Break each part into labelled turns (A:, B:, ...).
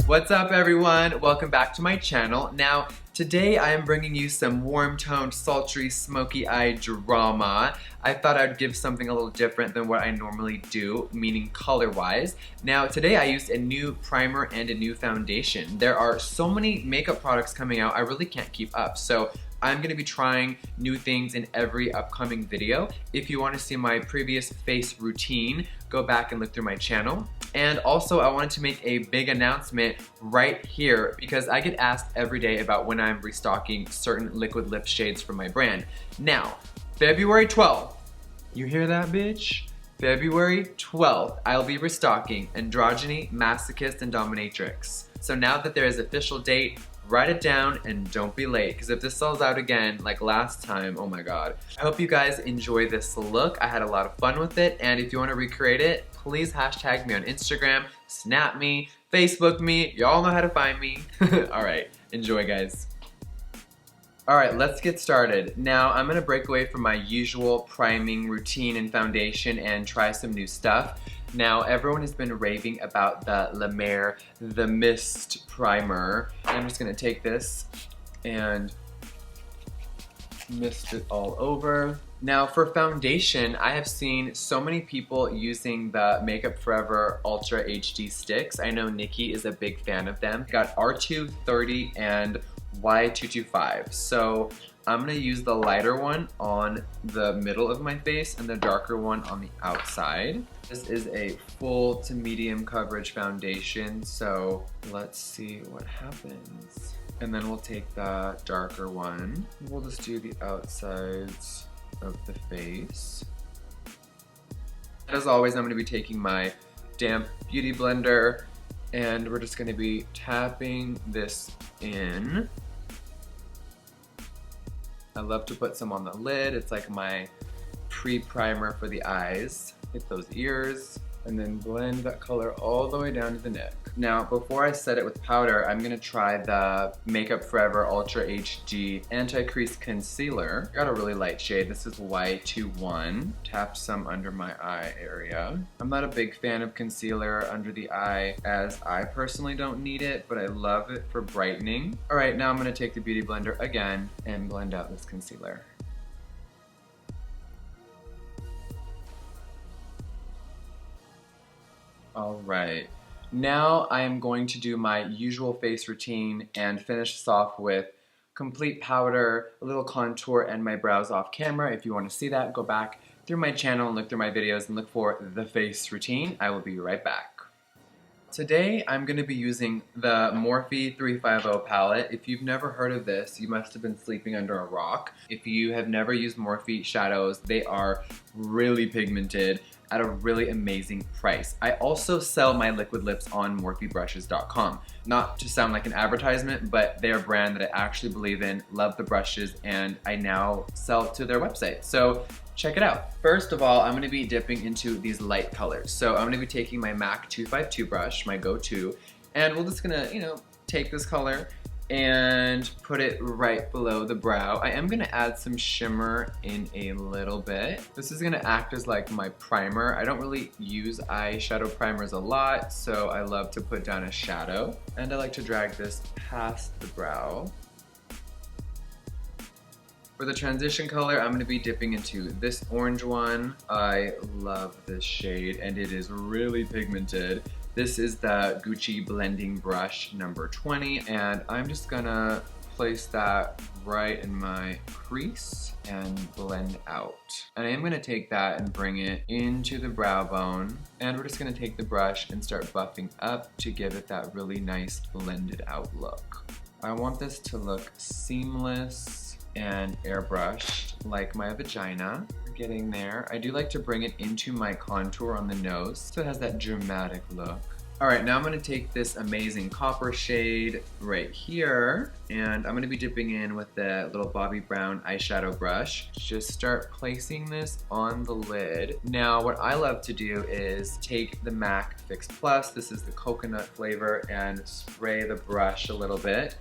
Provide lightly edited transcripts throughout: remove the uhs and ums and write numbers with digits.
A: What's up everyone? Welcome back to my channel. Now, today I am bringing you some warm-toned, sultry, smoky eye drama. I thought I'd give something a little different than what I normally do, meaning color-wise. Now, today I used a new primer and a new foundation. There are so many makeup products coming out, I really can't keep up. So I'm gonna be trying new things in every upcoming video. If you wanna see my previous face routine, go back and look through my channel. And also I wanted to make a big announcement right here because I get asked every day about when I'm restocking certain liquid lip shades from my brand. Now, February 12th, you hear that bitch? February 12th, I'll be restocking Androgyny, Masochist, and Dominatrix. So now that there is an official date, write it down and don't be late, because if this sells out again like last time, oh my god. I hope you guys enjoy this look. I had a lot of fun with it, and if you want to recreate it, please hashtag me on Instagram, snap me, Facebook me, y'all know how to find me. Alright, enjoy guys. Alright, let's get started. Now, I'm gonna break away from my usual priming routine and foundation and try some new stuff. Now, everyone has been raving about the La Mer The Mist Primer. I'm just gonna take this and mist it all over. Now, for foundation, I have seen so many people using the Makeup Forever Ultra HD sticks. I know Nikki is a big fan of them. Got R230 and Y225. So I'm gonna use the lighter one on the middle of my face and the darker one on the outside. This is a full to medium coverage foundation, so let's see what happens. And then we'll take the darker one. We'll just do the outsides of the face. As always, I'm gonna be taking my damp beauty blender and we're just gonna be tapping this in. I love to put some on the lid. It's like my pre-primer for the eyes. Hit those ears and then blend that color all the way down to the neck. Now, before I set it with powder, I'm gonna try the Makeup Forever Ultra HD Anti-Crease Concealer. Got a really light shade. This is Y21. Tap some under my eye area. I'm not a big fan of concealer under the eye as I personally don't need it, but I love it for brightening. All right, now I'm gonna take the Beauty Blender again and blend out this concealer. Alright, now I am going to do my usual face routine and finish this off with complete powder, a little contour, and my brows off camera. If you want to see that, go back through my channel and look through my videos and look for the face routine. I will be right back. Today I'm going to be using the Morphe 35O palette. If you've never heard of this, you must have been sleeping under a rock. If you have never used Morphe shadows, they are really pigmented at a really amazing price. I also sell my liquid lips on MorpheBrushes.com. Not to sound like an advertisement, but they're a brand that I actually believe in, love the brushes, and I now sell to their website. So check it out. First of all, I'm gonna be dipping into these light colors. So I'm gonna be taking my MAC 252 brush, my go-to, and we're just gonna, take this color and put it right below the brow. I am gonna add some shimmer in a little bit. This is gonna act as like my primer. I don't really use eyeshadow primers a lot, so I love to put down a shadow. And I like to drag this past the brow. For the transition color, I'm gonna be dipping into this orange one. I love this shade and it is really pigmented. This is the Gucci blending brush number 20, and I'm just gonna place that right in my crease and blend out. And I am gonna take that and bring it into the brow bone, and we're just gonna take the brush and start buffing up to give it that really nice blended out look. I want this to look seamless and airbrushed like my vagina. Getting there. I do like to bring it into my contour on the nose so it has that dramatic look. Alright, now I'm going to take this amazing copper shade right here and I'm going to be dipping in with the little Bobbi Brown eyeshadow brush. Just start placing this on the lid. Now what I love to do is take the MAC Fix Plus, this is the coconut flavor, and spray the brush a little bit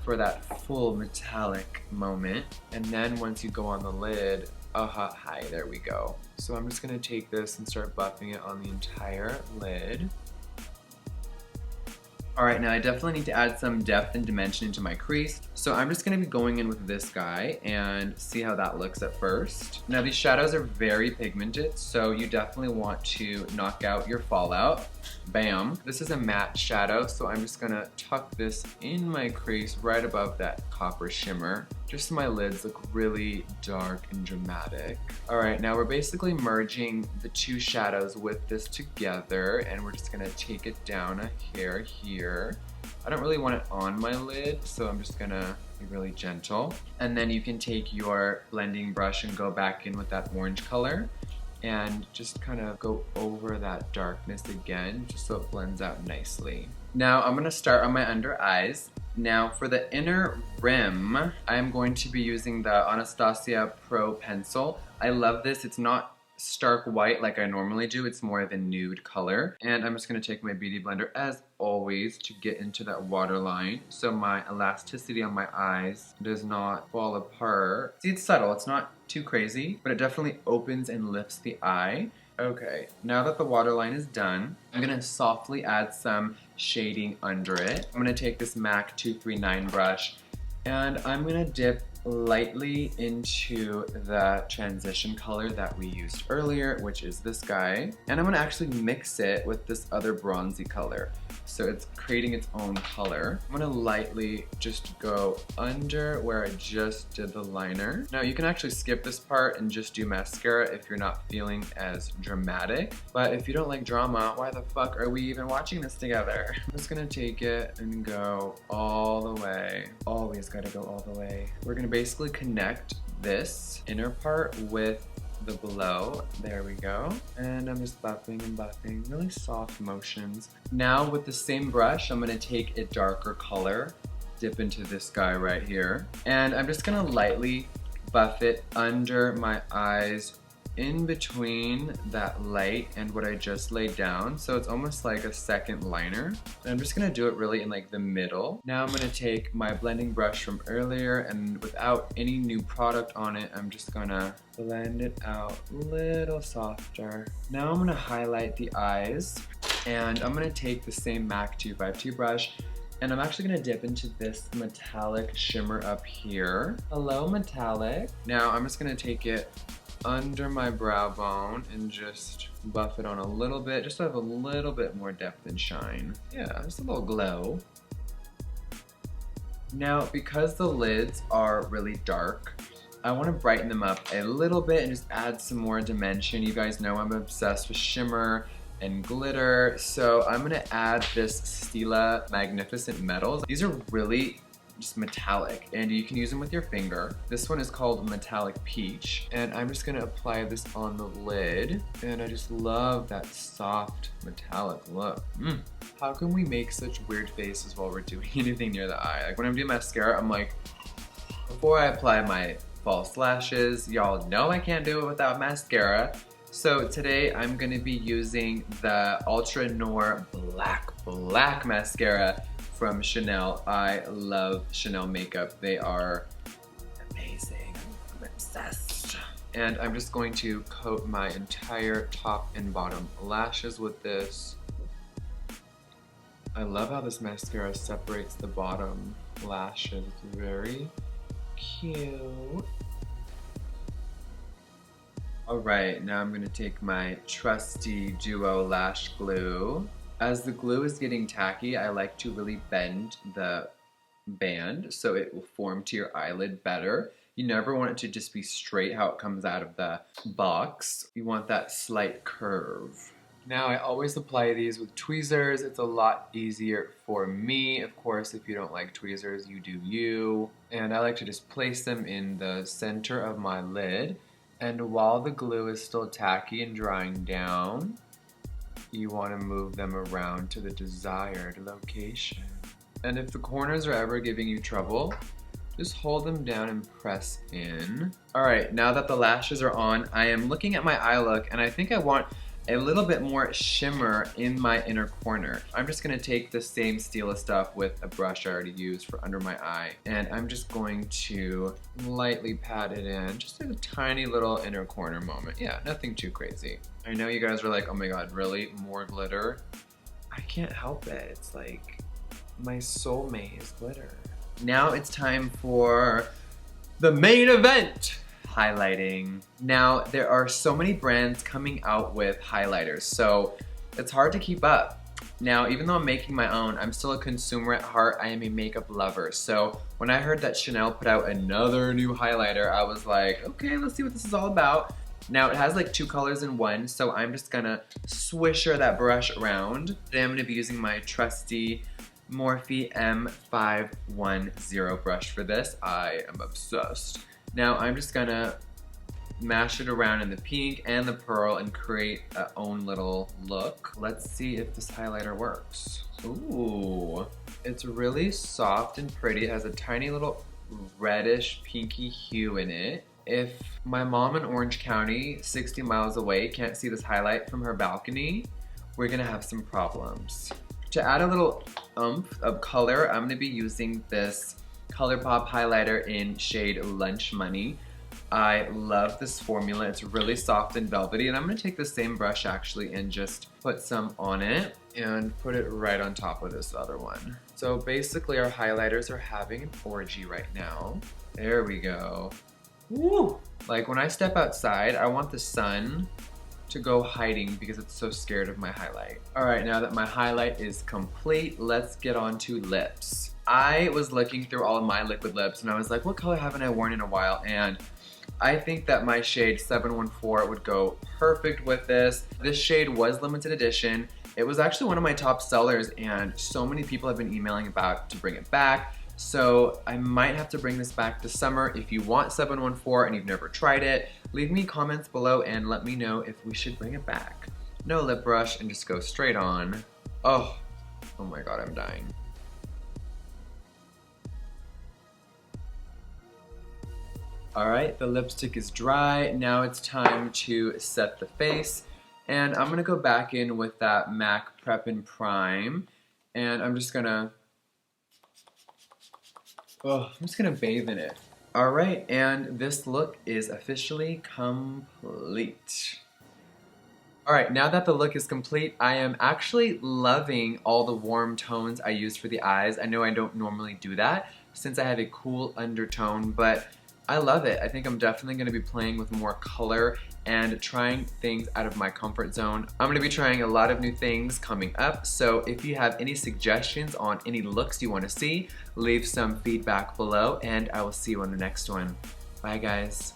A: for that full metallic moment. And then once you go on the lid, hi, there we go. So I'm just gonna take this and start buffing it on the entire lid. Alright, now I definitely need to add some depth and dimension into my crease. So I'm just going to be going in with this guy and see how that looks at first. Now these shadows are very pigmented, so you definitely want to knock out your fallout. Bam! This is a matte shadow, so I'm just going to tuck this in my crease right above that copper shimmer, just so my lids look really dark and dramatic. Alright, now we're basically merging the two shadows with this together, and we're just going to take it down a hair here. I don't really want it on my lid, so I'm just gonna be really gentle. And then you can take your blending brush and go back in with that orange color and just kind of go over that darkness again, just so it blends out nicely. Now I'm gonna start on my under eyes. Now for the inner rim, I'm going to be using the Anastasia Pro pencil. I love this. It's not stark white like I normally do. It's more of a nude color. And I'm just going to take my beauty blender as always to get into that waterline so my elasticity on my eyes does not fall apart. See, it's subtle. It's not too crazy, but it definitely opens and lifts the eye. Okay, now that the waterline is done, I'm going to softly add some shading under it. I'm going to take this MAC 239 brush and I'm going to dip lightly into the transition color that we used earlier, which is this guy. And I'm gonna actually mix it with this other bronzy color. So it's creating its own color. I'm gonna lightly just go under where I just did the liner. Now you can actually skip this part and just do mascara if you're not feeling as dramatic. But if you don't like drama, why the fuck are we even watching this together? I'm just gonna take it and go all the way. Always gotta go all the way. We're gonna basically connect this inner part with the below. There we go. And I'm just buffing and buffing, really soft motions. Now with the same brush, I'm gonna take a darker color, dip into this guy right here, and I'm just gonna lightly buff it under my eyes, in between that light and what I just laid down, so it's almost like a second liner. And I'm just gonna do it really in like the middle. Now I'm gonna take my blending brush from earlier and without any new product on it, I'm just gonna blend it out a little softer. Now I'm gonna highlight the eyes and I'm gonna take the same MAC 252 brush and I'm actually gonna dip into this metallic shimmer up here. Hello, metallic. Now I'm just gonna take it under my brow bone and just buff it on a little bit, just to have a little bit more depth and shine. Yeah, just a little glow. Now, because the lids are really dark, I want to brighten them up a little bit and just add some more dimension. You guys know I'm obsessed with shimmer and glitter, so I'm gonna add this Stila Magnificent Metals. These are really just metallic and you can use them with your finger. This one is called Metallic Peach and I'm just gonna apply this on the lid and I just love that soft metallic look. How can we make such weird faces while we're doing anything near the eye? Like when I'm doing mascara, I'm like, before I apply my false lashes, y'all know I can't do it without mascara. So today I'm gonna be using the Ultra Noir Black Mascara from Chanel. I love Chanel makeup. They are amazing. I'm obsessed. And I'm just going to coat my entire top and bottom lashes with this. I love how this mascara separates the bottom lashes. It's very cute. Alright, now I'm going to take my trusty Duo Lash Glue. As the glue is getting tacky, I like to really bend the band so it will form to your eyelid better. You never want it to just be straight how it comes out of the box. You want that slight curve. Now I always apply these with tweezers. It's a lot easier for me. Of course, if you don't like tweezers, you do you. And I like to just place them in the center of my lid. And while the glue is still tacky and drying down, you want to move them around to the desired location. And if the corners are ever giving you trouble, just hold them down and press in. Alright, now that the lashes are on, I am looking at my eye look and I think I want a little bit more shimmer in my inner corner. I'm just going to take the same Stila stuff with a brush I already used for under my eye and I'm just going to lightly pat it in, just a tiny little inner corner moment. Yeah, nothing too crazy. I know you guys are like, oh my god, really? More glitter? I can't help it. It's like, my soulmate is glitter. Now it's time for the main event, highlighting. Now, there are so many brands coming out with highlighters, so it's hard to keep up. Now, even though I'm making my own, I'm still a consumer at heart. I am a makeup lover. So when I heard that Chanel put out another new highlighter, I was like, okay, let's see what this is all about. Now, it has like 2 colors in one, so I'm just gonna swisher that brush around. Then I'm gonna be using my trusty Morphe M510 brush for this. I am obsessed. Now, I'm just gonna mash it around in the pink and the pearl and create a own little look. Let's see if this highlighter works. Ooh, it's really soft and pretty. It has a tiny little reddish pinky hue in it. If my mom in Orange County, 60 miles away, can't see this highlight from her balcony, we're gonna have some problems. To add a little oomph of color, I'm gonna be using this ColorPop highlighter in shade Lunch Money. I love this formula. It's really soft and velvety, and I'm gonna take the same brush actually and just put some on it and put it right on top of this other one. So basically our highlighters are having an orgy right now. There we go. Woo! Like when I step outside, I want the sun to go hiding because it's so scared of my highlight. All right, now that my highlight is complete, let's get on to lips. I was looking through all of my liquid lips and I was like, what color haven't I worn in a while? And I think that my shade 714 would go perfect with this. This shade was limited edition. It was actually one of my top sellers and so many people have been emailing about to bring it back. So I might have to bring this back this summer. If you want 714 and you've never tried it, leave me comments below and let me know if we should bring it back. No lip brush and just go straight on. Oh my God, I'm dying. All right, the lipstick is dry. Now it's time to set the face. And I'm gonna go back in with that MAC Prep and Prime. And I'm just gonna bathe in it. All right, and this look is officially complete. All right, now that the look is complete, I am actually loving all the warm tones I used for the eyes. I know I don't normally do that since I have a cool undertone, but I love it. I think I'm definitely gonna be playing with more color and trying things out of my comfort zone. I'm gonna be trying a lot of new things coming up, so if you have any suggestions on any looks you wanna see, leave some feedback below and I will see you on the next one. Bye guys.